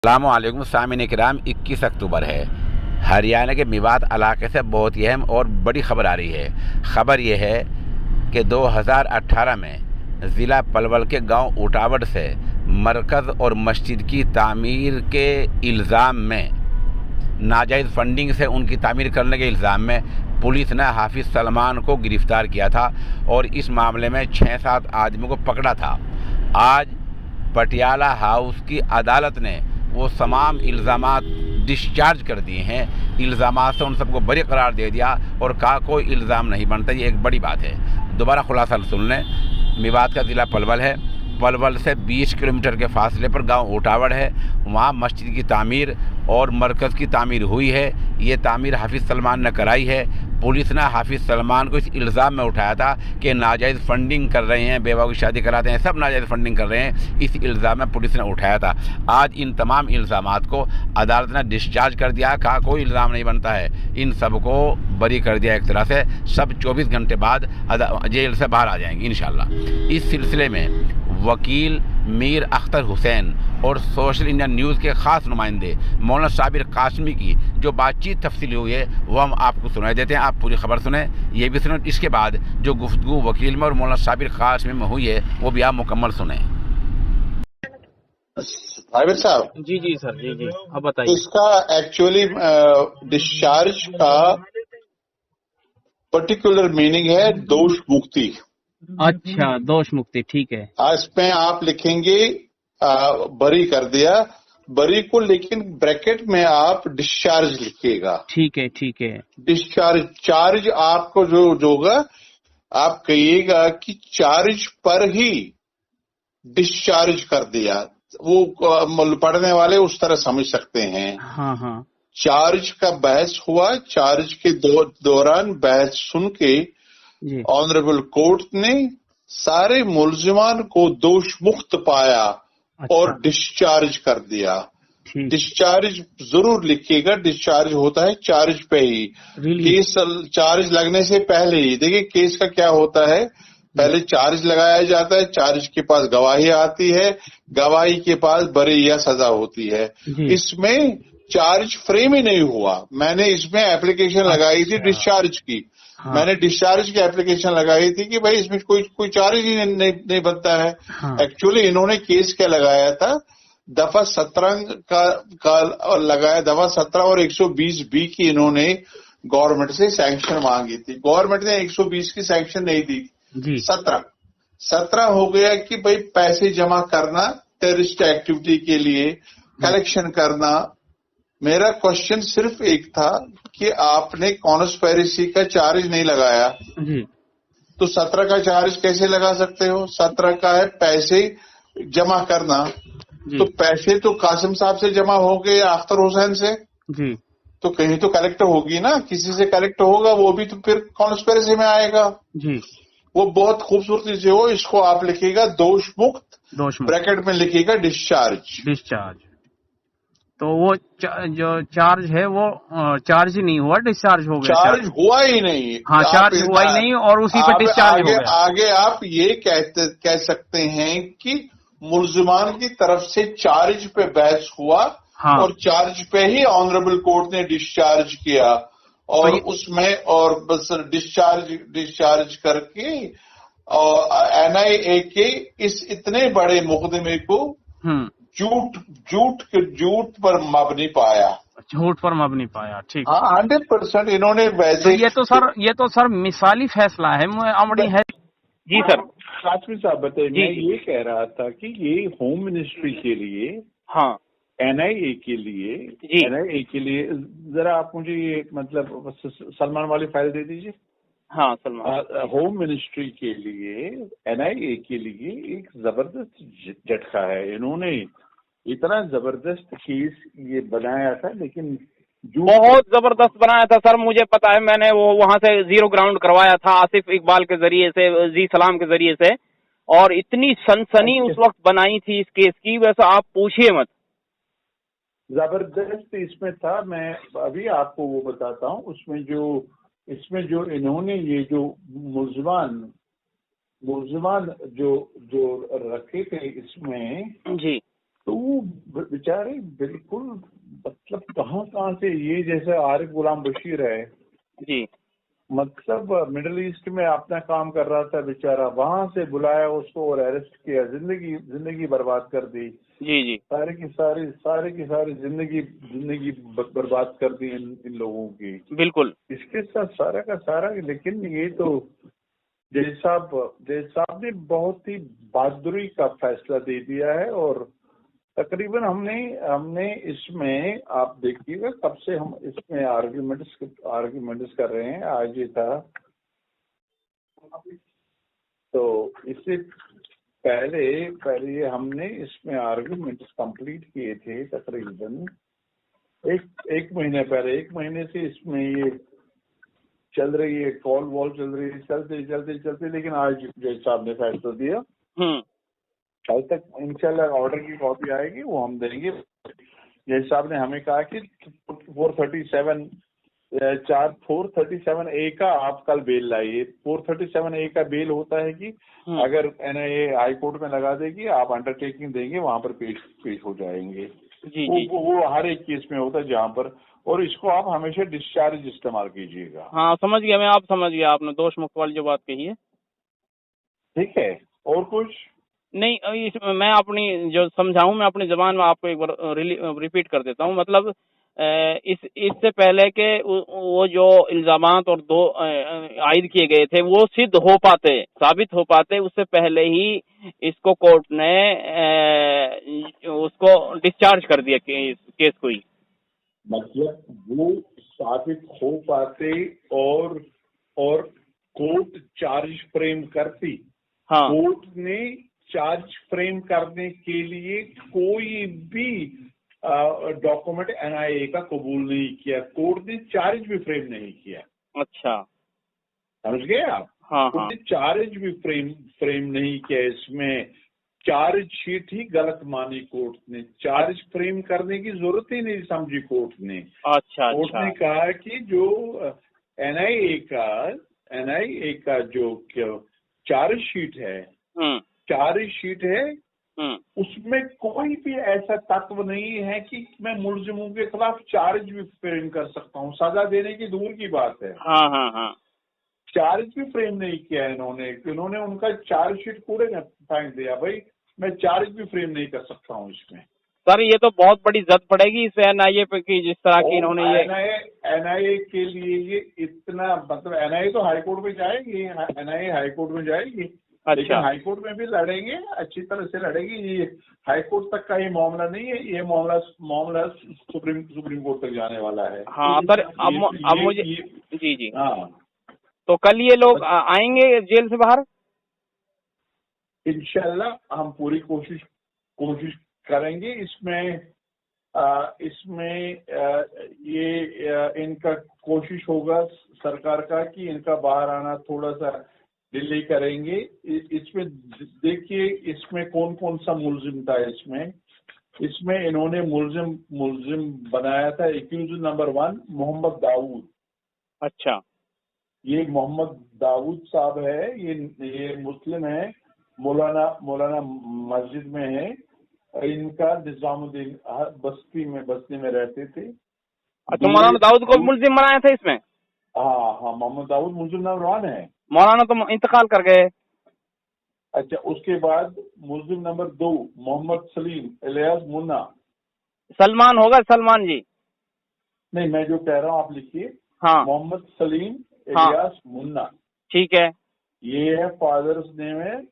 अस्सलामुअलैकुम सामीन इकराम। 21 अक्टूबर है। हरियाणा के मेवात इलाके से बहुत ही अहम और बड़ी खबर आ रही है। खबर यह है कि 2018 में ज़िला पलवल के गांव उटावड़ से मरकज़ और मस्जिद की तामीर के इल्ज़ाम में, नाजायज़ फंडिंग से उनकी तामीर करने के इल्ज़ाम में पुलिस ने हाफिज़ सलमान को गिरफ़्तार किया था और इस मामले में 6-7 आदमियों को पकड़ा था। आज पटियाला हाउस की अदालत ने वो तमाम इल्ज़ामात डिस्चार्ज कर दिए हैं। इल्ज़ामात से उन सबको बरी करार दे दिया और कहा कोई इल्ज़ाम नहीं बनता। ये एक बड़ी बात है। दोबारा खुलासा सुन लें। मेवात का ज़िला पलवल है। पलवल से 20 किलोमीटर के फासले पर गांव उटावड़ है। वहाँ मस्जिद की तामीर और मरकज़ की तामीर हुई है। ये तामीर हाफिज़ सलमान ने कराई है। पुलिस ने हाफिज़ सलमान को इस इल्ज़ाम में उठाया था कि नाजायज़ फंडिंग कर रहे हैं, बेवा की शादी कराते हैं, सब नाजायज़ फंडिंग कर रहे हैं। इस इल्ज़ाम में पुलिस ने उठाया था। आज इन तमाम इल्ज़ामात को अदालत ने डिस्चार्ज कर दिया। कहा कोई इल्ज़ाम नहीं बनता है। इन सबको बरी कर दिया एक तरह से। सब 24 घंटे बाद जेल से बाहर आ जाएंगे इंशाअल्लाह। इस सिलसिले में वकील मीर अख्तर हुसैन और सोशल इंडिया न्यूज़ के ख़ास नुमाइंदे मौलाना साबिर कासमी की जो बातचीत तफसीली हुई है वो हम आपको सुनाई देते हैं। आप पूरी खबर सुने, ये भी सुने। इसके बाद जो गुफ्तगू वकील में और मौलाना साबिर कासमी में हुई है वो भी आप मुकम्मल सुने। साबिर साहब। जी सर, जी अब बताइए। इसका एक्चुअली डिस्चार्ज का पर्टिकुलर मीनिंग है दोष मुक्ति। अच्छा, दोष मुक्ति, ठीक है। इसमें आप लिखेंगे बरी कर दिया, बरी को, लेकिन ब्रैकेट में आप डिस्चार्ज लिखिएगा। ठीक है। डिस्चार्ज चार्ज आपको जो होगा आप कहिएगा कि चार्ज पर ही डिस्चार्ज कर दिया। वो पढ़ने वाले उस तरह समझ सकते हैं। हाँ। चार्ज का बहस हुआ, चार्ज के दौरान बहस सुन के ऑनरेबल कोर्ट ने सारे मुलजिमान को दोष मुक्त पाया। अच्छा। और डिस्चार्ज कर दिया। डिस्चार्ज जरूर लिखिएगा। डिस्चार्ज होता है चार्ज पे ही। केस चार्ज लगने से पहले ही देखिए केस का क्या होता है। पहले चार्ज लगाया जाता है, चार्ज के पास गवाही आती है, गवाही के पास बरी या सजा होती है। इसमें चार्ज फ्रेम ही नहीं हुआ। मैंने इसमें एप्लीकेशन लगाई थी डिस्चार्ज की। हाँ। मैंने डिस्चार्ज की एप्लीकेशन लगाई थी कि भाई इसमें कोई चार्ज ही नहीं बनता है। हाँ। एक्चुअली इन्होंने केस क्या लगाया था, दफा 17 का लगाया। दफा 17 और 120B की इन्होंने गवर्नमेंट से सैंक्शन मांगी थी। गवर्नमेंट ने 120 की सैंक्शन नहीं दी। 17 हो गया कि भाई पैसे जमा करना टेररिस्ट एक्टिविटी के लिए, कलेक्शन करना। मेरा क्वेश्चन सिर्फ एक था कि आपने कॉन्स्पिरेसी का चार्ज नहीं लगाया जी। तो 17 का चार्ज कैसे लगा सकते हो? 17 का है पैसे जमा करना। तो पैसे तो कासिम साहब से जमा हो गए, अख्तर हुसैन से जी। तो कहीं तो कलेक्ट होगी ना, किसी से कलेक्ट होगा, वो भी तो फिर कॉन्स्पिरेसी में आएगा जी। वो बहुत खूबसूरती से हो। इसको आप लिखिएगा दोष मुक्त, ब्रैकेट में लिखिएगा डिस्चार्ज। तो वो जो चार्ज है वो चार्ज ही नहीं हुआ, डिस्चार्ज हो गया। चार्ज हुआ ही नहीं। हाँ, चार्ज हुआ ही नहीं और उसी पर डिस्चार्ज हो गया। आगे आप ये कह सकते हैं कि मुलजिमान की तरफ से चार्ज पे बहस हुआ। हाँ। और चार्ज पे ही ऑनरेबल कोर्ट ने डिस्चार्ज किया और तो उसमें और बस डिस्चार्ज करके और NIA के इस इतने बड़े मुकदमे को झूठ पर मबनी पाया। ठीक। हाँ, 100% इन्होंने वैसे। तो ये तो सर मिसाली फैसला है, अमड़ी है जी। सर कासमी साहब बताइए। मैं ये कह रहा था कि ये होम मिनिस्ट्री के लिए, हाँ, NIA के लिए जरा आप मुझे ये मतलब सलमान वाली फाइल दे दीजिए। हाँ, सलमान। होम मिनिस्ट्री के लिए, NIA के लिए एक जबरदस्त झटका है। इन्होंने इतना जबरदस्त केस ये बनाया था, लेकिन बहुत जबरदस्त बनाया था सर। मुझे पता है, मैंने वो वहां से जीरो ग्राउंड करवाया था आसिफ इकबाल के जरिए से, जी सलाम के जरिए से, और इतनी सनसनी उस वक्त बनाई थी इस केस की, वैसे आप पूछिए मत। जबरदस्त इसमें था। मैं अभी आपको वो बताता हूँ। इसमें जो इन्होंने ये जो मुलजिमान जो रखे थे इसमें जी, तो बेचारे बिल्कुल मतलब कहाँ से ये जैसे आरिफ गुलाम बशीर है जी, मतलब मिडिल ईस्ट में अपना काम कर रहा था बेचारा, वहां से बुलाया उसको और अरेस्ट किया, जिंदगी बर्बाद कर दी। जी जी, सारी की सारी जिंदगी बर्बाद कर दी इन लोगों की। बिल्कुल। इसके साथ सारा का सारा, लेकिन ये तो जज साहब ने बहुत ही बहादुरी का फैसला दे दिया है। और तकरीबन हमने इसमें, आप देखिएगा कब से हम इसमें आर्ग्यूमेंट्स कर रहे हैं, आज ये था। तो इससे पहले हमने इसमें आर्ग्यूमेंट्स कंप्लीट किए थे तकरीबन एक महीने पहले। एक महीने से इसमें ये चल रही है, कॉल वॉल चल रही है, चलते, लेकिन आज जज साहब ने फैसला दिया। कल तक इंशाल्लाह ऑर्डर की कॉपी आएगी, वो हम देंगे। जज साहब ने हमें कहा कि 437A का आप कल बेल लाइए। 437A का बेल होता है कि अगर NIA हाई कोर्ट में लगा देगी, आप अंडरटेकिंग देंगे, वहां पर पेश हो जाएंगे। जी, वो हर एक केस में होता है जहाँ पर। और इसको आप हमेशा डिस्चार्ज इस्तेमाल कीजिएगा। हाँ, समझ गया मैं, आप समझ गया, आपने दोष मुक्त वाली जो बात कही है। ठीक है, और कुछ नहीं, मैं अपनी जो समझाऊं, मैं अपनी जबान में आपको एक बार रिपीट कर देता हूं। मतलब इससे पहले के वो जो इल्जामात और दो आयद किए गए थे वो साबित हो पाते, उससे पहले ही इसको कोर्ट ने उसको डिस्चार्ज कर दिया केस को ही। मतलब वो साबित हो पाते और कोर्ट चार्ज फ्रेम करती। हाँ, कोर्ट ने चार्ज फ्रेम करने के लिए कोई भी डॉक्यूमेंट NIA का कबूल नहीं किया। कोर्ट ने चार्ज भी फ्रेम नहीं किया। अच्छा, समझ गए आप? हाँ, कोर्ट ने चार्ज भी फ्रेम नहीं किया। इसमें चार्ज शीट ही गलत मानी कोर्ट ने। चार्ज फ्रेम करने की जरूरत ही नहीं समझी कोर्ट ने। अच्छा, कोर्ट ने कहा कि जो NIA का जो चार्ज शीट है, उसमें कोई भी ऐसा तत्व नहीं है कि मैं मुलजिमों के खिलाफ चार्ज भी फ्रेम कर सकता हूँ। सजा देने की दूर की बात है। हाँ, चार्ज भी फ्रेम नहीं किया इन्होंने उनका चार्ज शीट पूरे में फेंक दिया। भाई मैं चार्ज भी फ्रेम नहीं कर सकता हूँ इसमें। सर ये तो बहुत बड़ी जद पड़ेगी इस NIA पे कि जिस तरह की इन्होंने ये NIA के लिए ये इतना, मतलब NIA तो हाई कोर्ट में जाएगी, NIA हाई कोर्ट में जाएगी। अच्छा। लेकिन हाई कोर्ट में भी लड़ेंगे, अच्छी तरह से लड़ेगी। ये हाई कोर्ट तक का ये मामला नहीं है, ये मामला सुप्रीम कोर्ट तक जाने वाला है। हाँ सर, अब मुझे जी हाँ, तो कल ये लोग आएंगे जेल से बाहर? इंशाल्लाह हम पूरी कोशिश करेंगे। इसमें ये इनका कोशिश होगा सरकार का कि इनका बाहर आना थोड़ा सा डिले करेंगे। इसमें देखिए, इसमें कौन कौन सा मुलजिम था। इसमें इन्होंने मुलजिम बनाया था। Accused number 1 Mohammad Dawood. अच्छा, ये मोहम्मद दाऊद साहब है, ये मुस्लिम है, मौलाना मस्जिद में है। इनका निजामुद्दीन बस्ती में रहते थे। अच्छा, मौलाना दाऊद को मुलजिम बनाया था इसमें? हाँ, मोहम्मद दाऊद मुलजिम नंबर 1 है। मौलाना तो इंतकाल कर गए। अच्छा, उसके बाद मुलजिम नंबर 2 मोहम्मद सलीम इलियास मुन्ना। सलमान होगा, सलमान जी? नहीं, मैं जो कह रहा हूँ आप लिखिए। हाँ, मोहम्मद सलीम इलियास मुन्ना। ठीक है। ये है फादर्स नेम है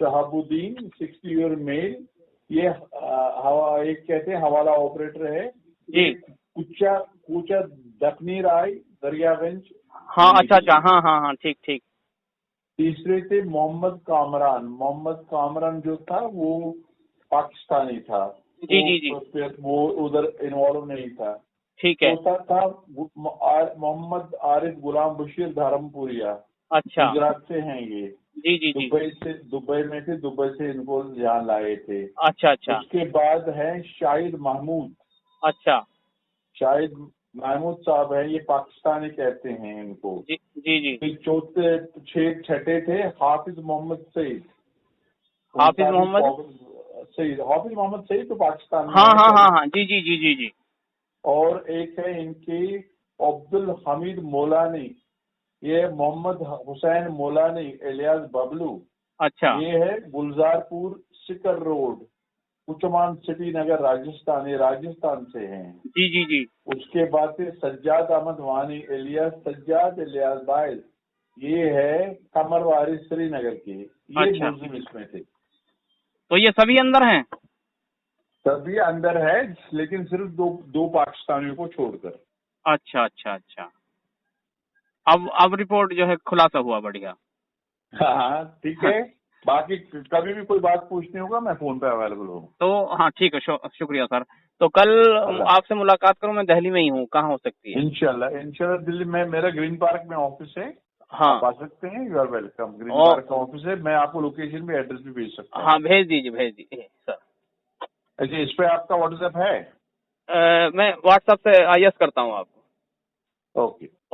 शहाबुद्दीन, 60 ईयर मेल। ये एक कहते हैं हवाला ऑपरेटर है जी। कूचा दखनी राय, दरियागंज। हाँ, अच्छा, हाँ, ठीक। तीसरे थे मोहम्मद कामरान जो था वो पाकिस्तानी था। जी। वो उधर इन्वॉल्व नहीं था। ठीक है। चौथा था मोहम्मद आरिफ गुलाम बशीर धर्मपुरिया। अच्छा, गुजरात से हैं ये। जी। दुबई में थे, दुबई से इनको यहाँ लाए थे। अच्छा। उसके बाद है शाहिद महमूद। अच्छा, शाहिद महमूद साहब है, ये पाकिस्तानी कहते हैं इनको। जी। छठे थे हाफिज मोहम्मद सईद। हाफिज मोहम्मद सईद, हाफिज मोहम्मद सईद तो पाकिस्तान में। हाँ, जी जी जी जी जी। और एक है इनके अब्दुल हमीद मोलानी, ये मोहम्मद हुसैन मोलानी एलियास बबलू। अच्छा। ये है गुलजारपुर सिकर रोड, कुचमान सिटी नगर राजस्थान, ये राजस्थान से हैं। जी जी जी। उसके बाद से सज्जाद अहमद वानी एलियास सज्जाद एलियास बाइल, ये है कमरवारी श्रीनगर के, ये अच्छा। मुलजिम इसमें थे। तो ये सभी अंदर हैं? सभी अंदर है, लेकिन सिर्फ दो पाकिस्तानियों को छोड़कर। अच्छा अच्छा अच्छा। अब रिपोर्ट जो है खुलासा हुआ, बढ़िया। हाँ ठीक है। बाकी कभी भी कोई बात पूछनी होगा मैं फोन पे अवेलेबल हूँ। तो हाँ ठीक है, शुक्रिया सर। तो कल आपसे मुलाकात करूँ, मैं दिल्ली में ही हूँ, कहाँ हो सकती है? इंशाल्लाह दिल्ली में मेरा ग्रीन पार्क में ऑफिस है। हाँ, आप आ सकते हैं, you are welcome. Green park का ऑफिस है, मैं आपको लोकेशन भी एड्रेस भी भेज सकता हूँ। हाँ भेज दीजिए सर। अच्छा, इस पे आपका व्हाट्सएप है? मैं व्हाट्सएप से यस करता हूँ आपको। ओके।